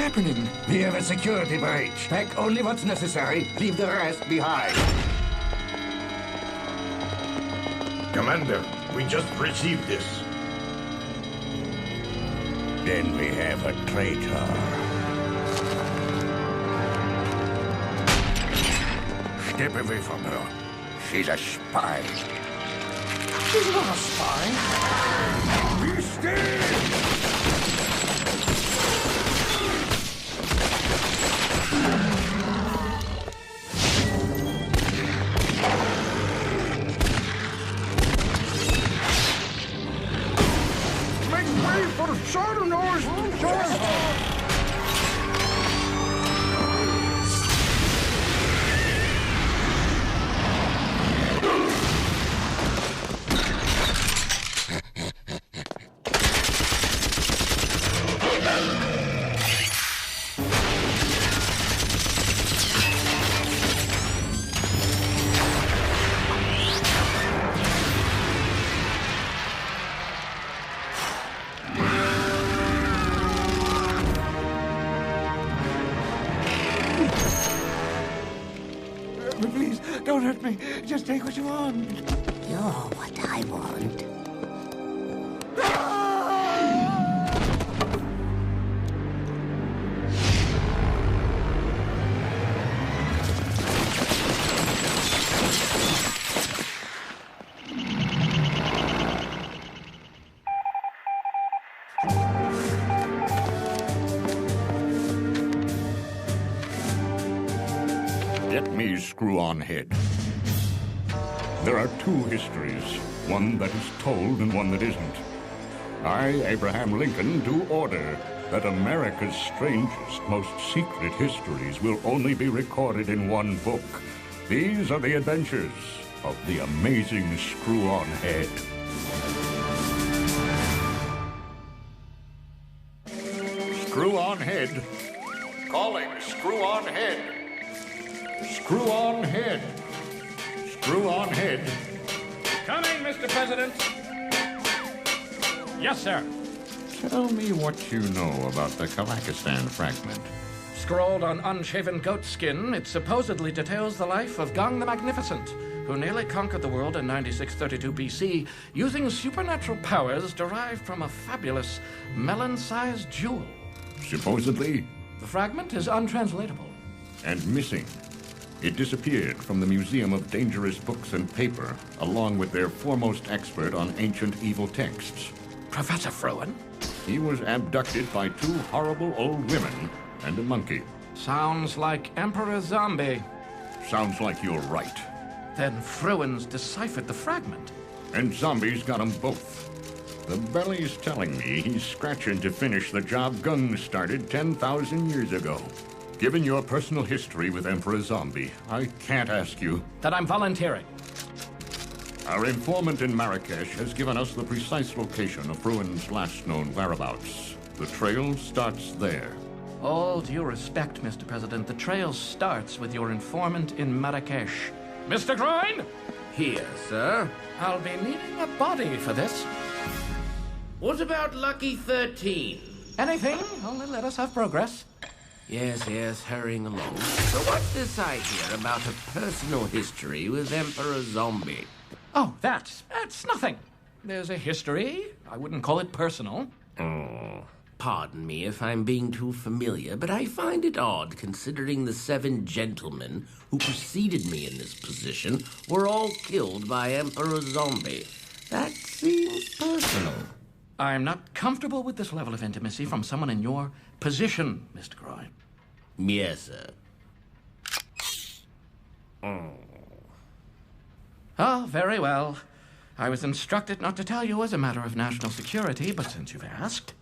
happening? We have a security breach. Pack only what's necessary. Leave the rest behind. Commander, we just received this. Then we have a traitor. Step away from her. She's a spy. She's not a spy. Be still! Please, don't hurt me. Just take what you want. You're what I want. Get me Screw-On Head. There are two histories, one that is told and one that isn't. I, Abraham Lincoln, do order that America's strangest, most secret histories will only be recorded in one book. These are the adventures of the amazing Screw-On Head. Screw-On Head. Calling Screw-On Head. Screw-On Head. Screw-On Head. Coming, Mr. President. Yes, sir. Tell me what you know about the Kalakistan fragment. Scrawled on unshaven goat skin, it supposedly details the life of Gong the Magnificent, who nearly conquered the world in 9632 BC using supernatural powers derived from a fabulous melon-sized jewel. Supposedly? The fragment is untranslatable. And missing. It disappeared from the Museum of Dangerous Books and Paper, along with their foremost expert on ancient evil texts. Professor Fruen? He was abducted by two horrible old women and a monkey. Sounds like Emperor Zombie. Sounds like you're right. Then Fruen's deciphered the fragment. And Zombie's got them both. The belly's telling me he's scratching to finish the job Gung started 10,000 years ago. Given your personal history with Emperor Zombie, I can't ask you. That I'm volunteering. Our informant in Marrakesh has given us the precise location of Fruen's last known whereabouts. The trail starts there. All due respect, Mr. President, the trail starts with your informant in Marrakesh. Mr. Groin? Here, sir. I'll be needing a body for this. What about Lucky 13? Anything, only let us have progress. Yes, hurrying along. So what's this I hear about a personal history with Emperor Zombie? Oh, that's nothing. There's a history. I wouldn't call it personal. Oh, pardon me if I'm being too familiar, but I find it odd considering the 7 gentlemen who preceded me in this position were all killed by Emperor Zombie. That seems personal. I'm not comfortable with this level of intimacy from someone in your position, Mr. Groin. Yes, sir. Oh, very well. I was instructed not to tell you as a matter of national security, but since you've asked.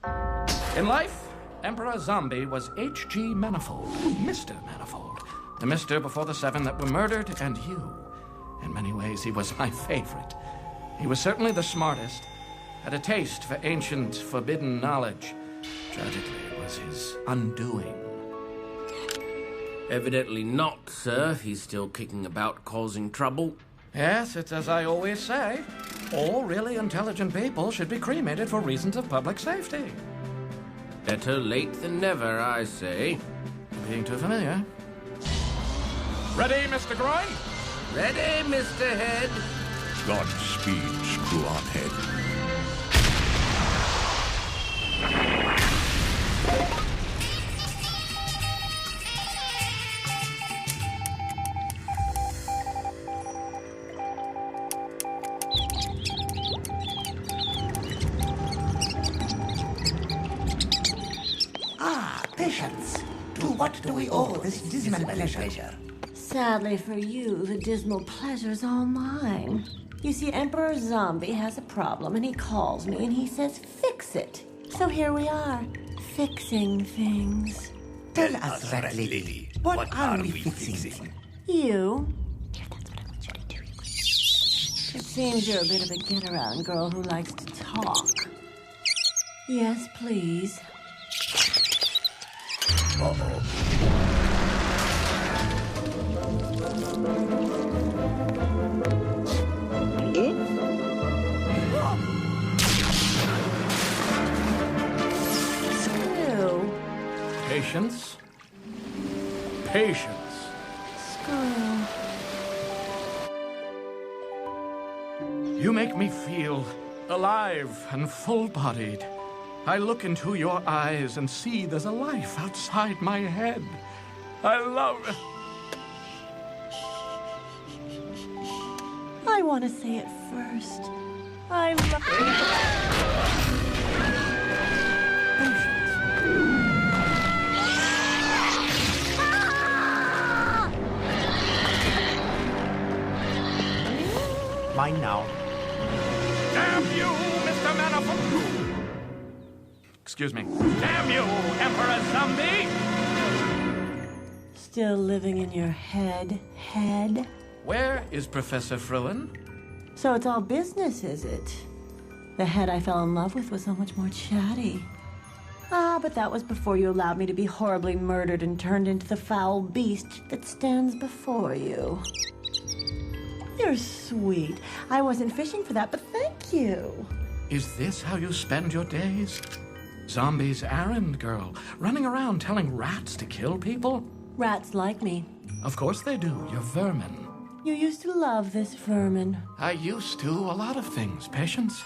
In life, Emperor Zombie was H.G. Manifold, Mr. Manifold. The Mr. before the 7 that were murdered, and you. In many ways, he was my favorite. He was certainly the smartest, had a taste for ancient, forbidden knowledge. Tragically, it was his undoing. Evidently not, sir. He's still kicking about causing trouble. Yes, it's as I always say. All really intelligent people should be cremated for reasons of public safety. Better late than never, I say. Being too familiar. Ready, Mr. Groin? Ready, Mr. Head? Godspeed, Screw-On Head. Patience. To what do we owe this dismal pleasure? Sadly for you, the dismal pleasure's all mine. You see, Emperor Zombie has a problem, and he calls me and he says, fix it. So here we are, fixing things. Tell us, Rat Lady, what are we fixing? You? Here, that's what I want you to do. It seems you're a bit of a get-around girl who likes to talk. Yes, please. Screw. Patience. Patience. Screw. You make me feel alive and full-bodied. I look into your eyes and see there's a life outside my head. I love it. I want to say it first. I love Mine now. Damn you, Mr. Manifold! Excuse me. Damn you, Emperor Zombie! Still living in your head. Where is Professor Fruin? So it's all business, is it? The head I fell in love with was so much more chatty. Ah, but that was before you allowed me to be horribly murdered and turned into the foul beast that stands before you. You're sweet. I wasn't fishing for that, but thank you. Is this how you spend your days? Zombie's errand girl, running around telling rats to kill people? Rats like me. Of course they do. You're vermin. You used to love this vermin. I used to a lot of things, Patience.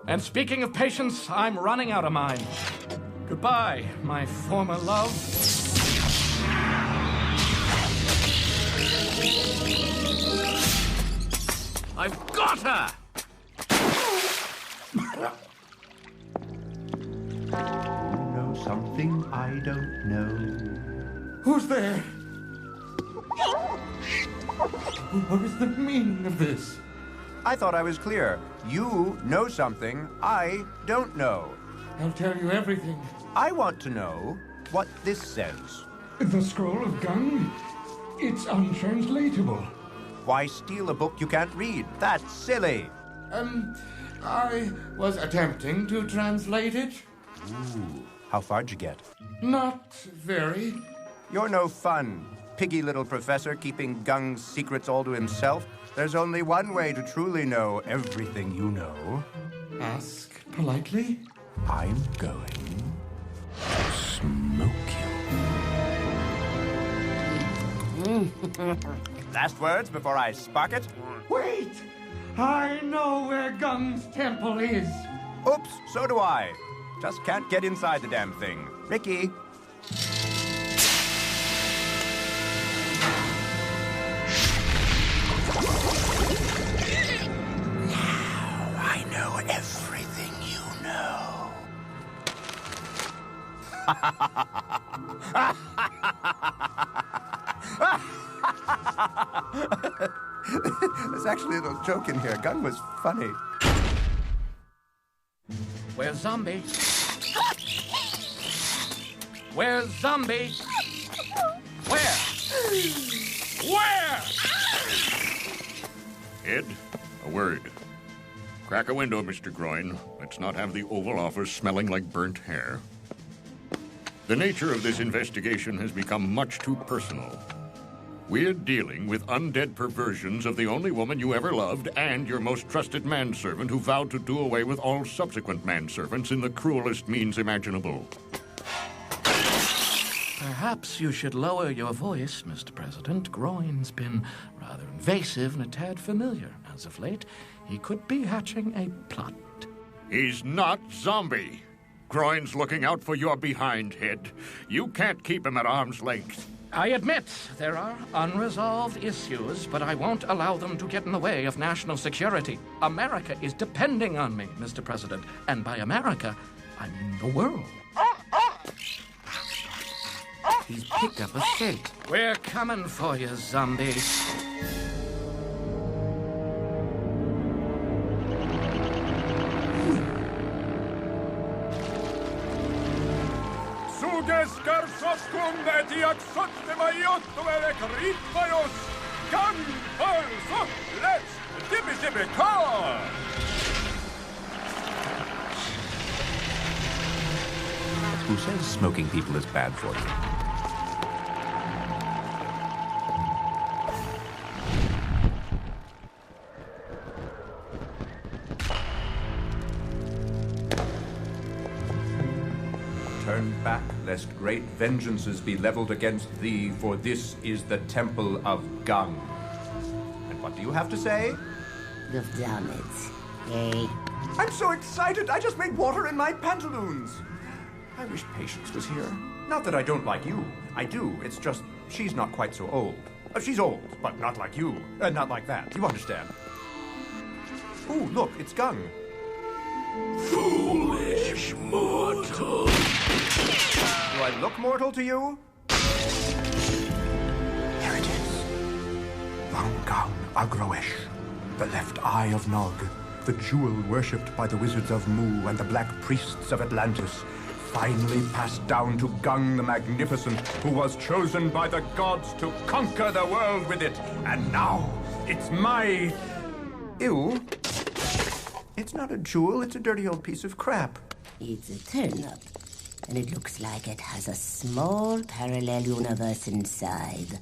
And speaking of patience, I'm running out of mine. Goodbye, my former love. I've got her! You know something I don't know. Who's there? What is the meaning of this? I thought I was clear. You know something I don't know. I'll tell you everything. I want to know what this says. The Scroll of Gung? It's untranslatable. Why steal a book you can't read? That's silly. I was attempting to translate it. Ooh, how far'd you get? Not very. You're no fun, piggy little professor keeping Gung's secrets all to himself. There's only one way to truly know everything you know. Ask politely. I'm going to smoke you. Last words before I spark it? Wait! I know where Gung's temple is. Oops, so do I. Just can't get inside the damn thing. Ricky. Now I know everything you know. There's actually a little joke in here. Gung was funny. Where's Zombie? Where's Zombie? Where? Where? Ed, a word. Crack a window, Mr. Groin. Let's not have the Oval Office smelling like burnt hair. The nature of this investigation has become much too personal. We're dealing with undead perversions of the only woman you ever loved and your most trusted manservant who vowed to do away with all subsequent manservants in the cruelest means imaginable. Perhaps you should lower your voice, Mr. President. Groin's been rather invasive and a tad familiar as of late. He could be hatching a plot. He's not zombie. Groin's looking out for your behind, Head. You can't keep him at arm's length. I admit there are unresolved issues, but I won't allow them to get in the way of national security. America is depending on me, Mr. President. And by America, I mean the world. He's picked up a scent. We're coming for you, zombie. Suges garsoskum etiak sotsemaiotuele kritmajos. Gang also, let's dibby car. Who says smoking people is bad for you? Turn back, lest great vengeances be leveled against thee, for this is the temple of Gung. And what do you have to say? You've done it. Yay. I'm so excited, I just made water in my pantaloons. I wish Patience was here. Not that I don't like you. I do, it's just she's not quite so old. She's old, but not like you. Not like that, you understand. Ooh, look, it's Gung. Foolish mortal. Do I look mortal to you? There it is. Gung Agroesh, the left eye of Nog, the jewel worshipped by the wizards of Mu and the black priests of Atlantis, finally passed down to Gung the Magnificent, who was chosen by the gods to conquer the world with it. And now, it's my... Ew. It's not a jewel, it's a dirty old piece of crap. It's a turnip, and it looks like it has a small parallel universe inside.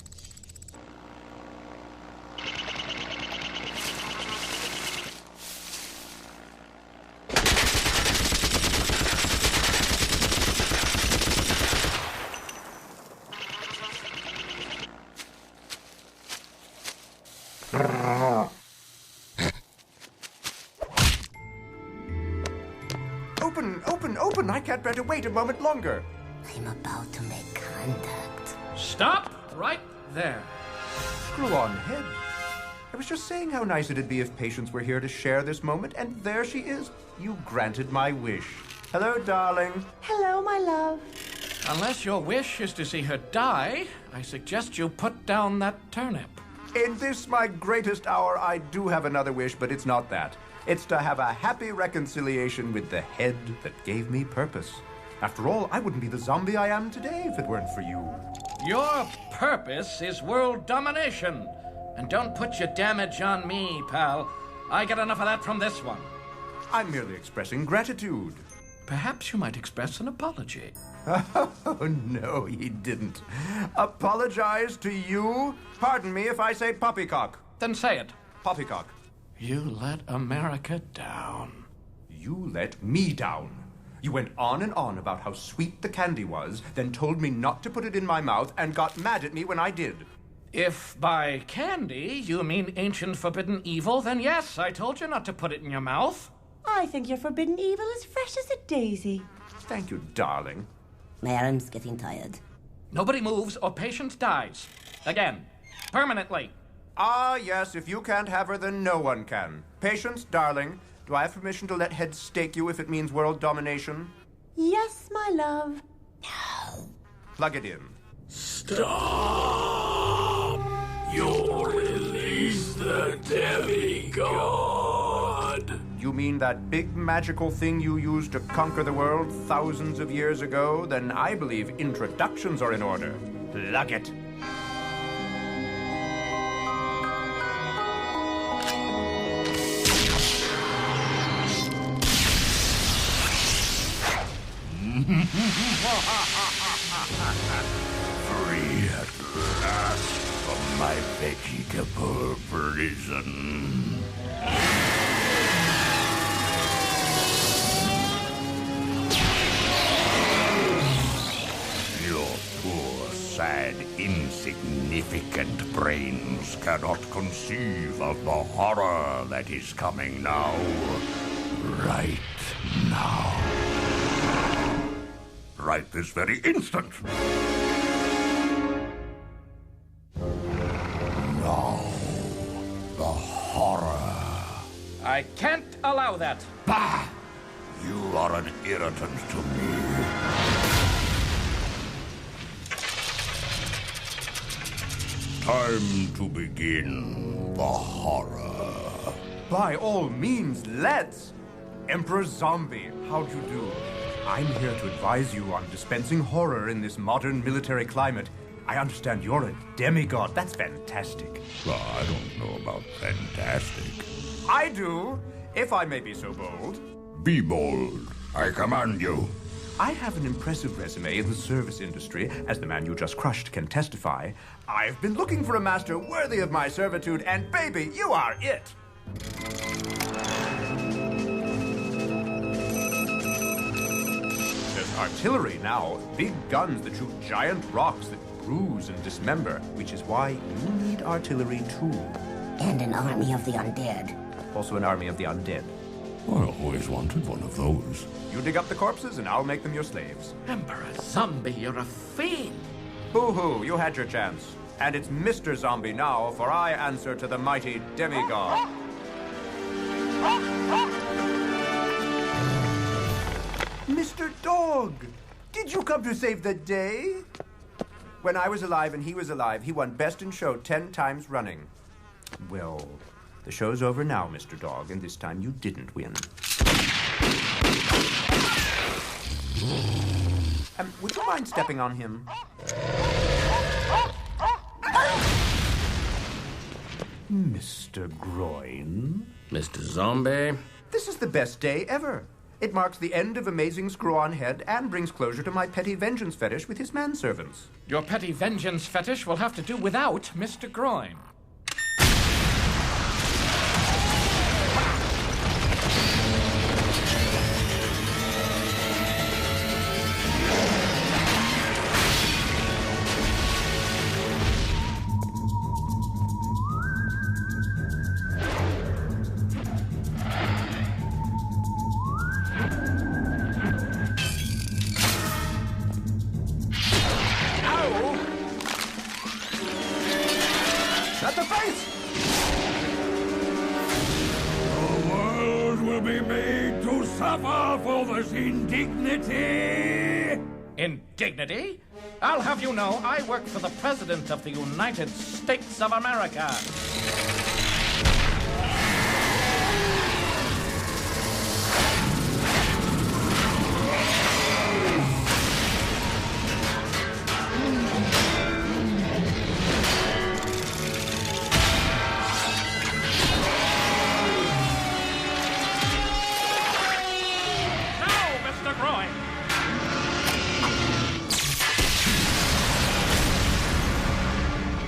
Open! I can't bear to wait a moment longer. I'm about to make contact. Stop right there. Screw on, Head. I was just saying how nice it'd be if Patience were here to share this moment, and there she is. You granted my wish. Hello, darling. Hello, my love. Unless your wish is to see her die, I suggest you put down that turnip. In this, my greatest hour, I do have another wish, but it's not that. It's to have a happy reconciliation with the head that gave me purpose. After all, I wouldn't be the zombie I am today if it weren't for you. Your purpose is world domination. And don't put your damage on me, pal. I get enough of that from this one. I'm merely expressing gratitude. Perhaps you might express an apology. Oh, no, he didn't. Apologize to you? Pardon me if I say poppycock. Then say it. Poppycock. You let America down. You let me down. You went on and on about how sweet the candy was, then told me not to put it in my mouth and got mad at me when I did. If by candy you mean ancient forbidden evil, then yes, I told you not to put it in your mouth. I think your forbidden evil is fresh as a daisy. Thank you, darling. My arm's getting tired. Nobody moves or Patience dies. Again. Permanently. Ah, yes, if you can't have her, then no one can. Patience, darling, do I have permission to let Head stake you if it means world domination? Yes, my love. No. Plug it in. Stop! You'll release the demigod! You mean that big magical thing you used to conquer the world thousands of years ago? Then I believe introductions are in order. Plug it. Free at last from my vegetable prison. Your poor sad, insignificant brains cannot conceive of the horror that is coming now. Right now. Right this very instant. Now. The horror. I can't allow that. Bah! You are an irritant to me. Time to begin the horror. By all means, let's! Emperor Zombie, how'd you do? I'm here to advise you on dispensing horror in this modern military climate. I understand you're a demigod. That's fantastic. I don't know about fantastic. I do, if I may be so bold. Be bold. I command you. I have an impressive resume in the service industry, as the man you just crushed can testify. I've been looking for a master worthy of my servitude, and baby, you are it! There's artillery now, big guns that shoot giant rocks that bruise and dismember, which is why you need artillery too. And an army of the undead. Also an army of the undead. I always wanted one of those. You dig up the corpses and I'll make them your slaves. Emperor Zombie, you're a fiend. Boo-hoo, you had your chance. And it's Mr. Zombie now, for I answer to the mighty demigod. Mr. Dog, did you come to save the day? When I was alive and he was alive, he won Best in Show 10 times running. Well, the show's over now, Mr. Dog, and this time you didn't win. Would you mind stepping on him? Mr. Groin? Mr. Zombie? This is the best day ever. It marks the end of Amazing Screw-On Head and brings closure to my petty vengeance fetish with his manservants. Your petty vengeance fetish will have to do without Mr. Groin. At the face! The world will be made to suffer for this indignity. Indignity? I'll have you know, I work for the President of the United States of America.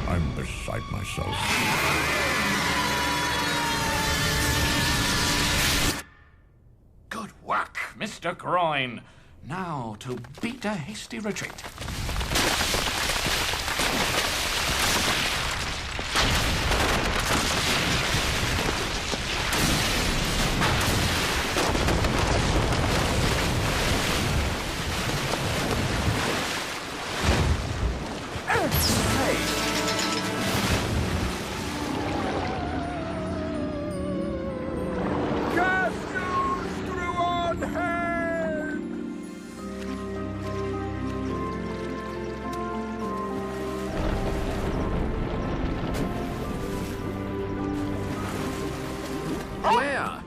I'm beside myself. Good work, Mr. Groin. Now to beat a hasty retreat. Where?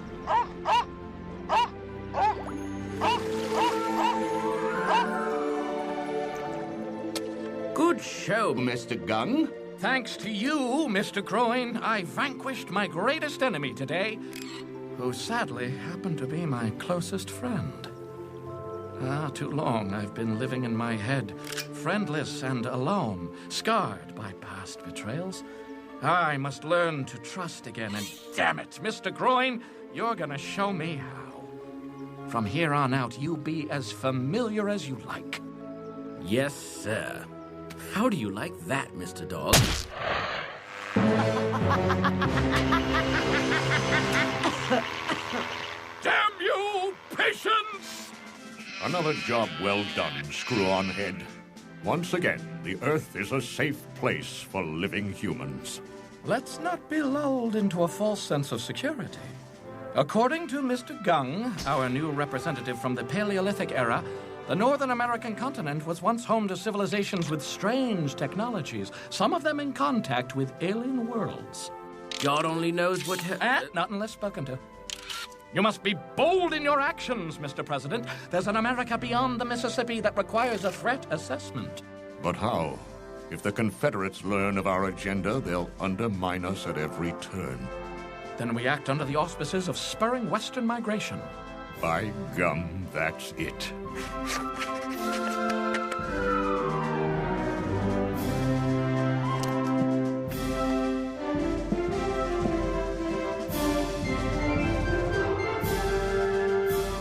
Good show, Mr. Gung. Thanks to you, Mr. Groin, I vanquished my greatest enemy today, who sadly happened to be my closest friend. Too long I've been living in my head, friendless and alone, scarred by past betrayals. I must learn to trust again, and damn it, Mr. Groin, you're gonna show me how. From here on out, you be as familiar as you like. Yes, sir. How do you like that, Mr. Dog? Damn you, patience! Another job well done, Screw-On Head. Once again, the Earth is a safe place for living humans. Let's not be lulled into a false sense of security. According to Mr. Gung, our new representative from the Paleolithic era, the Northern American continent was once home to civilizations with strange technologies, some of them in contact with alien worlds. God only knows what... Not unless spoken to. You must be bold in your actions, Mr. President. There's an America beyond the Mississippi that requires a threat assessment. But how? If the Confederates learn of our agenda, they'll undermine us at every turn. Then we act under the auspices of spurring Western migration. By gum, that's it.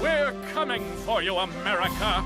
We're coming for you, America!